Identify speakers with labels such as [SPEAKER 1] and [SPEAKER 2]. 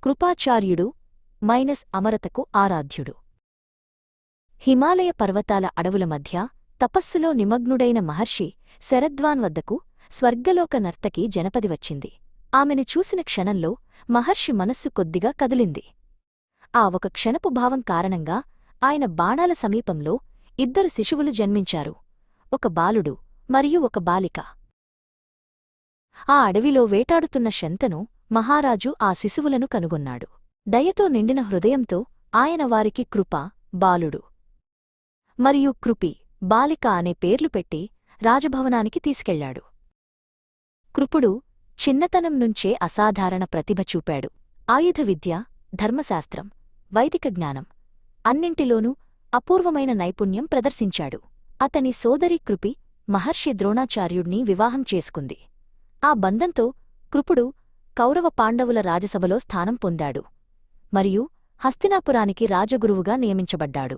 [SPEAKER 1] కృపాచార్యుడు అమరతకు ఆరాధ్యుడు. హిమాలయ పర్వతాల అడవుల మధ్య తపస్సులో నిమగ్నుడైన మహర్షి శరద్వాన్ వద్దకు స్వర్గలోక నర్తకి జనపది వచ్చింది. ఆమెను చూసిన క్షణంలో మహర్షి మనస్సు కొద్దిగా కదిలింది. ఆ ఒక క్షణపు భావం కారణంగా ఆయన బాణాల సమీపంలో 2 శిశువులు జన్మించారు, ఒక బాలుడు మరియు ఒక బాలిక. ఆ అడవిలో వేటాడుతున్న శంతను మహారాజు ఆ శిశువులను కనుగొన్నాడు. దయతో నిండిన హృదయంతో ఆయన వారికి కృప, బాలుడు మరియు కృపి, బాలిక అనే పేర్లు పెట్టి రాజభవనానికి తీసుకెళ్లాడు. కృపుడు చిన్నతనం నుంచే అసాధారణ ప్రతిభ చూపాడు. ఆయుధ విద్య, ధర్మశాస్త్రం, వైదిక జ్ఞానం అన్నింటిలోనూ అపూర్వమైన నైపుణ్యం ప్రదర్శించాడు. అతని సోదరి కృపి మహర్షి ద్రోణాచార్యుణ్ణి వివాహం చేసుకుంది. ఆ బంధంతో కృపుడు కౌరవ పాండవుల రాజసభలో స్థానం పొందాడు మరియు హస్తినాపురానికి రాజగురువుగా నియమించబడ్డాడు.